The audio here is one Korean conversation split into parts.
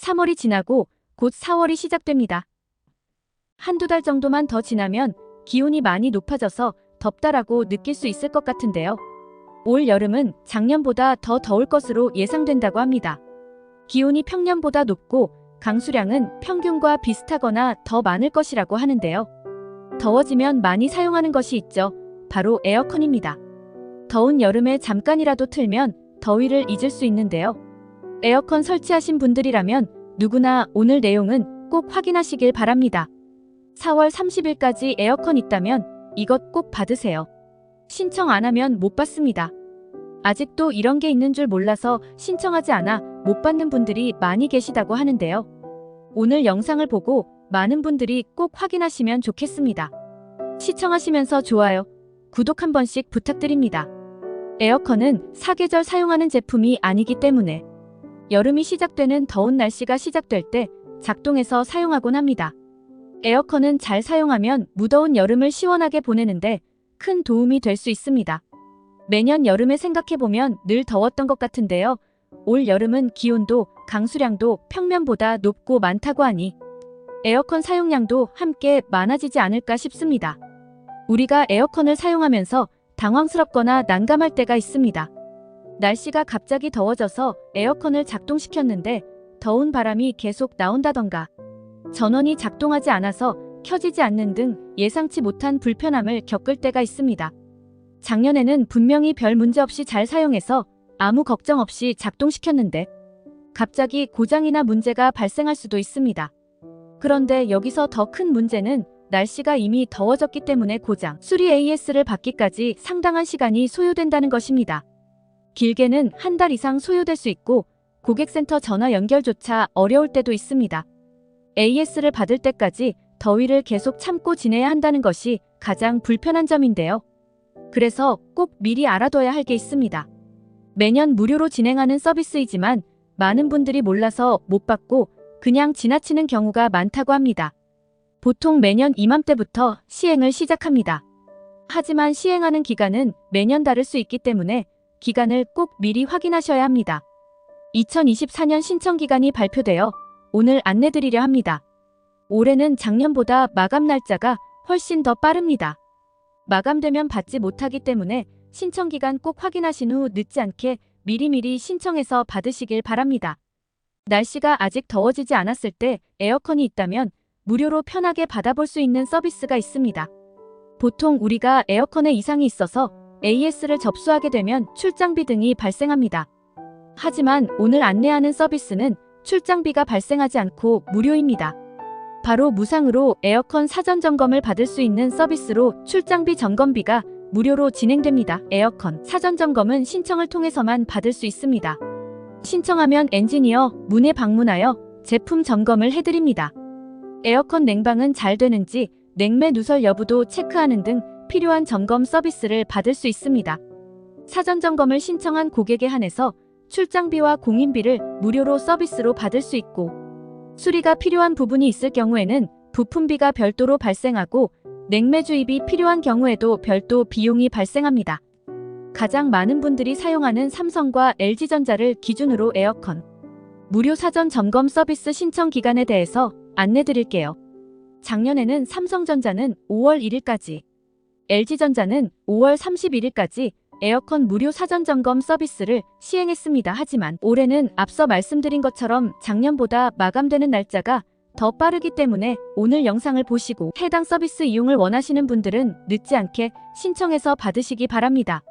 3월이 지나고 곧 4월이 시작됩니다. 한두 달 정도만 더 지나면 기온이 많이 높아져서 덥다라고 느낄 수 있을 것 같은데요. 올 여름은 작년보다 더 더울 것으로 예상된다고 합니다. 기온이 평년보다 높고 강수량은 평균과 비슷하거나 더 많을 것이라고 하는데요. 더워지면 많이 사용하는 것이 있죠. 바로 에어컨입니다. 더운 여름에 잠깐이라도 틀면 더위를 잊을 수 있는데요. 에어컨 설치하신 분들이라면 누구나 오늘 내용은 꼭 확인하시길 바랍니다. 4월 30일까지 에어컨 있다면 이것 꼭 받으세요. 신청 안 하면 못 받습니다. 아직도 이런 게 있는 줄 몰라서 신청하지 않아 못 받는 분들이 많이 계시다고 하는데요. 오늘 영상을 보고 많은 분들이 꼭 확인하시면 좋겠습니다. 시청하시면서 좋아요, 구독 한 번씩 부탁드립니다. 에어컨은 사계절 사용하는 제품이 아니기 때문에 여름이 시작되는 더운 날씨가 시작될 때 작동해서 사용하곤 합니다. 에어컨은 잘 사용하면 무더운 여름을 시원하게 보내는데 큰 도움이 될 수 있습니다. 매년 여름에 생각해보면 늘 더웠던 것 같은데요. 올 여름은 기온도 강수량도 평년보다 높고 많다고 하니 에어컨 사용량도 함께 많아지지 않을까 싶습니다. 우리가 에어컨을 사용하면서 당황스럽거나 난감할 때가 있습니다. 날씨가 갑자기 더워져서 에어컨을 작동시켰는데 더운 바람이 계속 나온다던가 전원이 작동하지 않아서 켜지지 않는 등 예상치 못한 불편함을 겪을 때가 있습니다. 작년에는 분명히 별 문제 없이 잘 사용해서 아무 걱정 없이 작동시켰는데 갑자기 고장이나 문제가 발생할 수도 있습니다. 그런데 여기서 더 큰 문제는 날씨가 이미 더워졌기 때문에 고장, 수리 AS를 받기까지 상당한 시간이 소요된다는 것입니다. 길게는 한 달 이상 소요될 수 있고 고객센터 전화 연결조차 어려울 때도 있습니다. AS를 받을 때까지 더위를 계속 참고 지내야 한다는 것이 가장 불편한 점인데요. 그래서 꼭 미리 알아둬야 할 게 있습니다. 매년 무료로 진행하는 서비스이지만 많은 분들이 몰라서 못 받고 그냥 지나치는 경우가 많다고 합니다. 보통 매년 이맘때부터 시행을 시작합니다. 하지만 시행하는 기간은 매년 다를 수 있기 때문에 기간을 꼭 미리 확인하셔야 합니다. 2024년 신청 기간이 발표되어 오늘 안내드리려 합니다. 올해는 작년보다 마감 날짜가 훨씬 더 빠릅니다. 마감되면 받지 못하기 때문에 신청 기간 꼭 확인하신 후 늦지 않게 미리미리 신청해서 받으시길 바랍니다. 날씨가 아직 더워지지 않았을 때 에어컨이 있다면 무료로 편하게 받아볼 수 있는 서비스가 있습니다. 보통 우리가 에어컨에 이상이 있어서 AS를 접수하게 되면 출장비 등이 발생합니다. 하지만 오늘 안내하는 서비스는 출장비가 발생하지 않고 무료입니다. 바로 무상으로 에어컨 사전 점검을 받을 수 있는 서비스로 출장비 점검비가 무료로 진행됩니다. 에어컨 사전 점검은 신청을 통해서만 받을 수 있습니다. 신청하면 엔지니어 문에 방문하여 제품 점검을 해드립니다. 에어컨 냉방은 잘 되는지 냉매 누설 여부도 체크하는 등 필요한 점검 서비스를 받을 수 있습니다. 사전 점검을 신청한 고객에 한해서 출장비와 공인비를 무료로 서비스로 받을 수 있고 수리가 필요한 부분이 있을 경우에는 부품비가 별도로 발생하고 냉매 주입이 필요한 경우에도 별도 비용이 발생합니다. 가장 많은 분들이 사용하는 삼성과 LG전자를 기준으로 에어컨 무료 사전 점검 서비스 신청 기간에 대해서 안내드릴게요. 작년에는 삼성전자는 5월 1일까지, LG전자는 5월 31일까지 에어컨 무료 사전 점검 서비스를 시행했습니다. 하지만 올해는 앞서 말씀드린 것처럼 작년보다 마감되는 날짜가 더 빠르기 때문에 오늘 영상을 보시고 해당 서비스 이용을 원하시는 분들은 늦지 않게 신청해서 받으시기 바랍니다.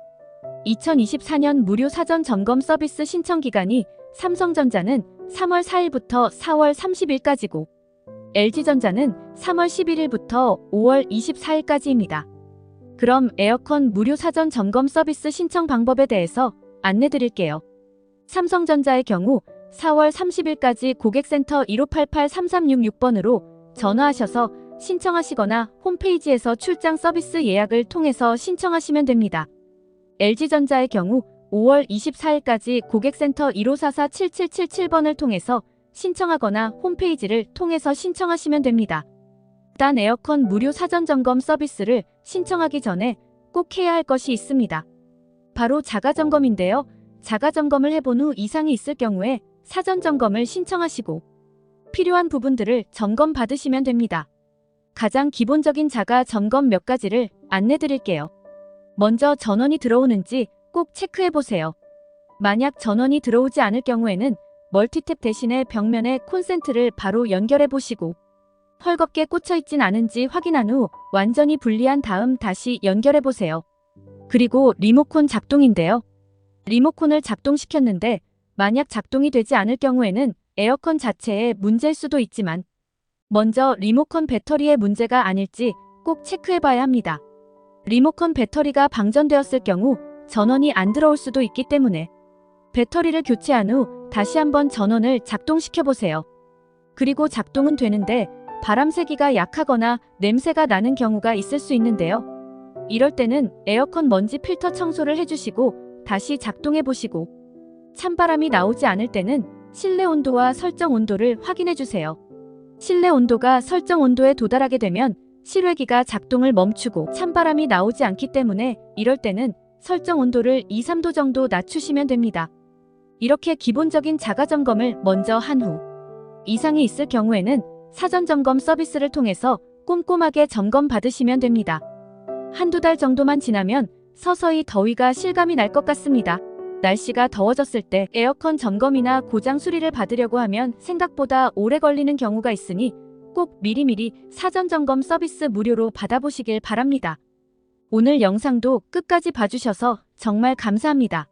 2024년 무료 사전 점검 서비스 신청 기간이 삼성전자는 3월 4일부터 4월 30일까지고 LG전자는 3월 11일부터 5월 24일까지입니다. 그럼 에어컨 무료 사전 점검 서비스 신청 방법에 대해서 안내드릴게요. 삼성전자의 경우 4월 30일까지 고객센터 1588-3366번으로 전화하셔서 신청하시거나 홈페이지에서 출장 서비스 예약을 통해서 신청하시면 됩니다. LG전자의 경우 5월 24일까지 고객센터 1544-7777번을 통해서 신청하거나 홈페이지를 통해서 신청하시면 됩니다. 단 에어컨 무료 사전 점검 서비스를 신청하기 전에 꼭 해야 할 것이 있습니다. 바로 자가점검인데요. 자가점검을 해본 후 이상이 있을 경우에 사전 점검을 신청하시고 필요한 부분들을 점검 받으시면 됩니다. 가장 기본적인 자가 점검 몇 가지를 안내 드릴게요. 먼저 전원이 들어오는지 꼭 체크해 보세요. 만약 전원이 들어오지 않을 경우에는 멀티탭 대신에 벽면에 콘센트를 바로 연결해 보시고 헐겁게 꽂혀 있진 않은지 확인한 후 완전히 분리한 다음 다시 연결해 보세요. 그리고 리모컨 작동인데요. 리모컨을 작동시켰는데 만약 작동이 되지 않을 경우에는 에어컨 자체에 문제일 수도 있지만 먼저 리모컨 배터리의 문제가 아닐지 꼭 체크해 봐야 합니다. 리모컨 배터리가 방전되었을 경우 전원이 안 들어올 수도 있기 때문에 배터리를 교체한 후 다시 한번 전원을 작동시켜 보세요. 그리고 작동은 되는데 바람 세기가 약하거나 냄새가 나는 경우가 있을 수 있는데요. 이럴 때는 에어컨 먼지 필터 청소를 해주시고 다시 작동해 보시고 찬바람이 나오지 않을 때는 실내 온도와 설정 온도를 확인해 주세요. 실내 온도가 설정 온도에 도달하게 되면 실외기가 작동을 멈추고 찬바람이 나오지 않기 때문에 이럴 때는 설정 온도를 2, 3도 정도 낮추시면 됩니다. 이렇게 기본적인 자가점검을 먼저 한 후 이상이 있을 경우에는 사전 점검 서비스를 통해서 꼼꼼하게 점검 받으시면 됩니다. 한두 달 정도만 지나면 서서히 더위가 실감이 날 것 같습니다. 날씨가 더워졌을 때 에어컨 점검이나 고장 수리를 받으려고 하면 생각보다 오래 걸리는 경우가 있으니 꼭 미리미리 사전 점검 서비스 무료로 받아보시길 바랍니다. 오늘 영상도 끝까지 봐주셔서 정말 감사합니다.